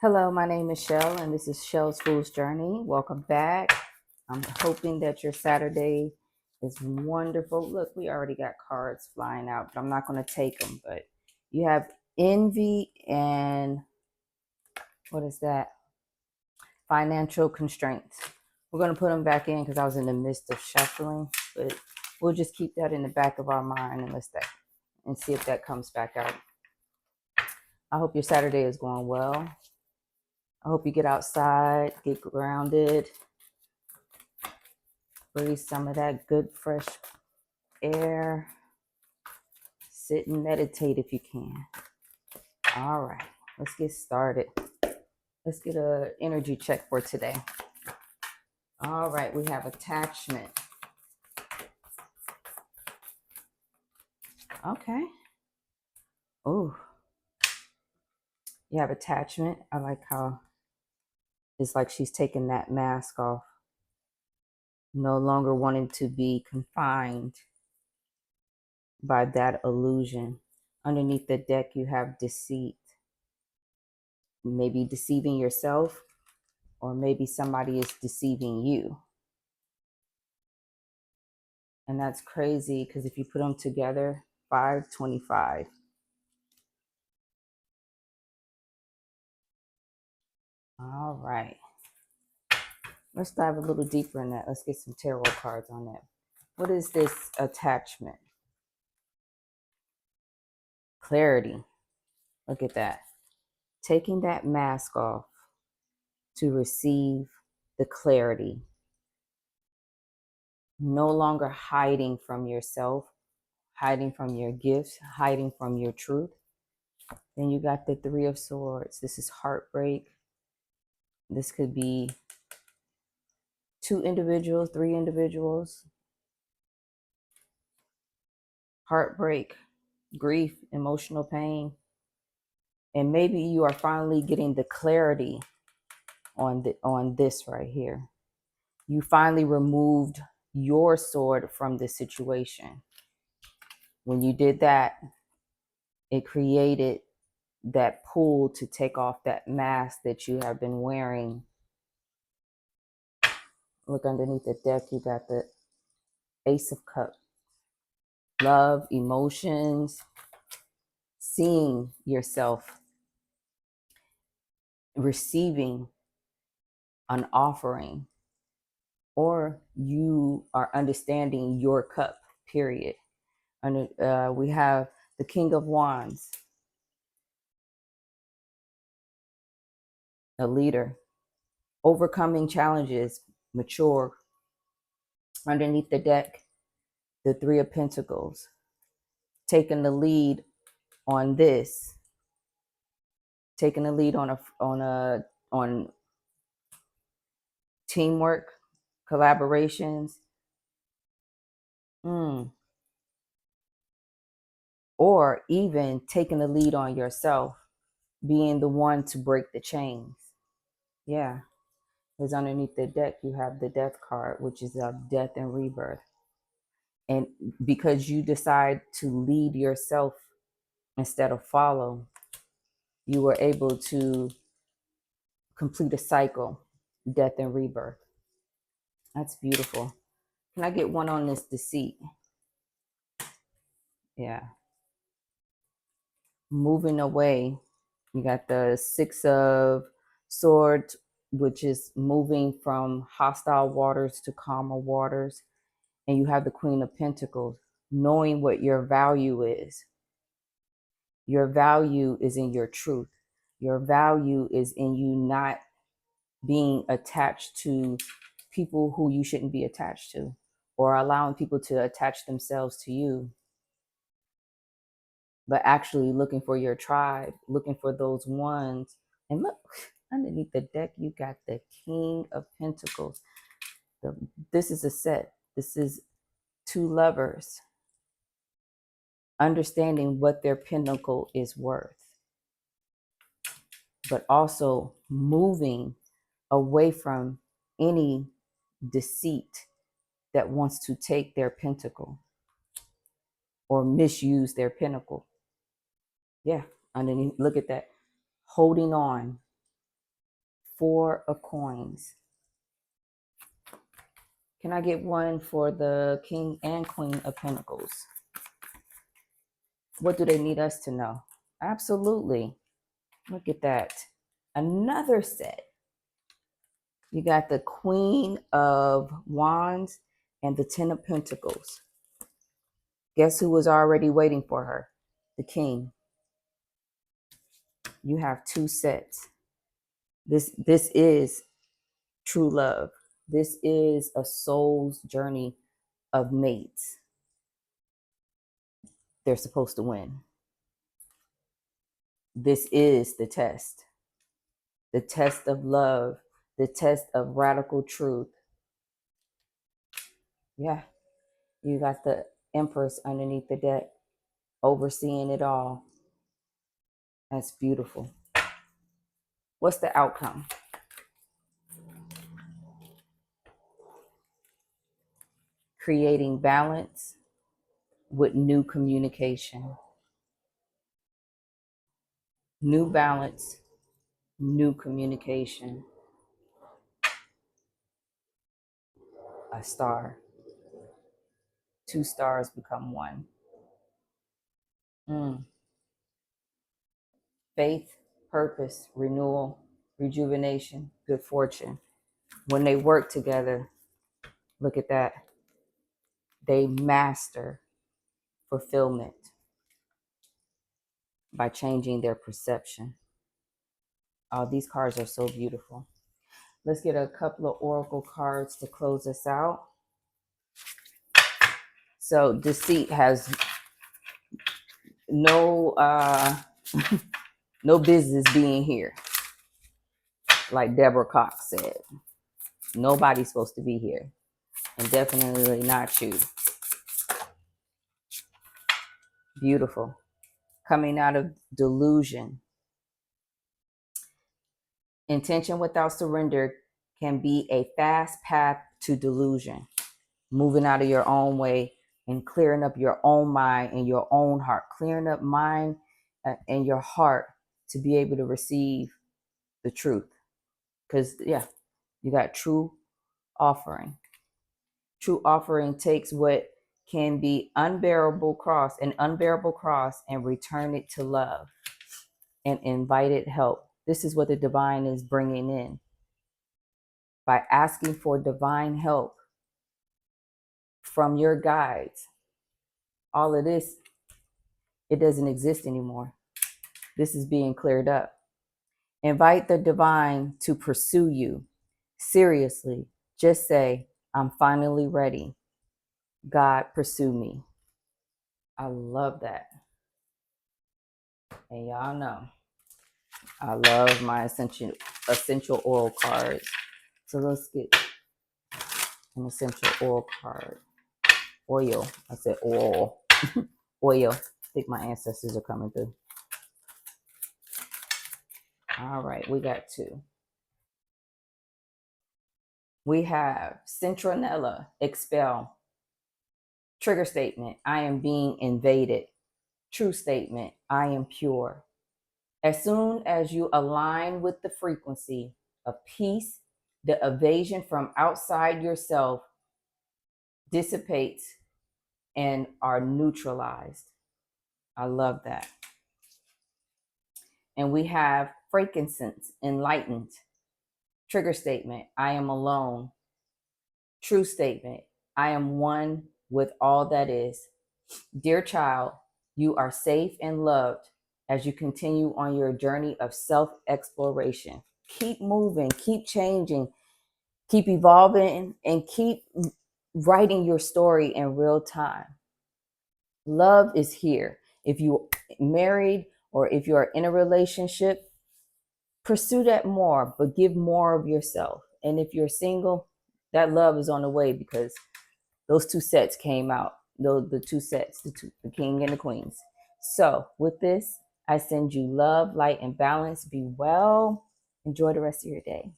Hello, my name is Shell, and this is Shell's Fool's Journey. Welcome back. I'm hoping that your Saturday is wonderful. Look, we already got cards flying out, but I'm not going to take them. But you have envy and what is that? Financial constraints. We're going to put them back in because I was in the midst of shuffling, but we'll just keep that in the back of our mind and see if that comes back out. I hope your Saturday is going well. I hope you get outside, get grounded, breathe some of that good fresh air. Sit and meditate if you can. All right, let's get started. Let's get an energy check for today. All right, we have attachment. Okay. Oh, you have attachment. I like how it's like she's taking that mask off, no longer wanting to be confined by that illusion. Underneath the deck, you have deceit. Maybe deceiving yourself, or maybe somebody is deceiving you. And that's crazy because if you put them together, 525. All right. Let's dive a little deeper in that. Let's get some tarot cards on that. What is this attachment? Clarity. Look at that. Taking that mask off to receive the clarity. No longer hiding from yourself, hiding from your gifts, hiding from your truth. Then you got the Three of Swords. This is heartbreak. This could be two individuals, three individuals. Heartbreak, grief, emotional pain. And maybe you are finally getting the clarity on this right here. You finally removed your sword from the situation. When you did that, it created that pull to take off that mask that you have been wearing. Look underneath the deck, you got the Ace of Cups. Love, emotions, seeing yourself receiving an offering, or you are understanding your cup, period. And we have the King of Wands, a leader, overcoming challenges, mature. Underneath the deck, the Three of Pentacles, taking the lead on this, taking the lead on teamwork, collaborations, or even taking the lead on yourself, being the one to break the chains. Yeah, because underneath the deck you have the Death card, which is of death and rebirth. And because you decide to lead yourself instead of follow, you were able to complete a cycle, death and rebirth. That's beautiful. Can I get one on this deceit? Yeah. Moving away. You got the Six of Swords, which is moving from hostile waters to calmer waters. And you have the Queen of Pentacles, knowing what your value is. Your value is in your truth. Your value is in you not being attached to people who you shouldn't be attached to, or allowing people to attach themselves to you, but actually looking for your tribe, looking for those ones. And look, underneath the deck, you got the King of Pentacles. This is a set. This is two lovers understanding what their pinnacle is worth, but also moving away from any deceit that wants to take their pentacle or misuse their pinnacle. Yeah, underneath, look at that. Holding on. Four of Coins. Can I get one for the King and Queen of Pentacles? What do they need us to know? Absolutely. Look at that. Another set. You got the Queen of Wands and the Ten of Pentacles. Guess who was already waiting for her? The King. You have two sets. This is true love. This is a soul's journey of mates. They're supposed to win. This is the test of love, the test of radical truth. Yeah, you got the Empress underneath the deck, overseeing it all. That's beautiful. What's the outcome? Creating balance with new communication. New balance, new communication. A star. Two stars become one. Faith, purpose, renewal, rejuvenation, good fortune. When they work together, look at that. They master fulfillment by changing their perception. Oh, these cards are so beautiful. Let's get a couple of oracle cards to close us out. So deceit has no no business being here. Like Deborah Cox said, nobody's supposed to be here, and definitely not you. Beautiful. Coming out of delusion. Intention without surrender can be a fast path to delusion. Moving out of your own way and clearing up your own mind and your own heart. Clearing up mind and your heart to be able to receive the truth. Because, yeah, you got true offering. True offering takes what can be an unbearable cross, and return it to love and invited help. This is what the divine is bringing in. By asking for divine help from your guides, all of this, it doesn't exist anymore. This is being cleared up. Invite the divine to pursue you. Seriously, just say, I'm finally ready. God, pursue me. I love that. And y'all know, I love my essential oil cards. So let's get an essential oil card. Oil. I said oil. Oil. I think my ancestors are coming through. All right, we got two. We have Centronella, expel. Trigger statement, I am being invaded. True statement, I am pure. As soon as you align with the frequency of peace, the evasion from outside yourself dissipates and are neutralized. I love that. And we have frankincense, enlightened. Trigger statement, I am alone. True statement, I am one with all that is. Dear child, you are safe and loved as you continue on your journey of self-exploration. Keep moving, keep changing, keep evolving, and keep writing your story in real time. Love is here. If you're married or if you're in a relationship, pursue that more, but give more of yourself. And if you're single, that love is on the way, because those two sets came out. The two sets, the king and the queens. So with this, I send you love, light, and balance. Be well. Enjoy the rest of your day.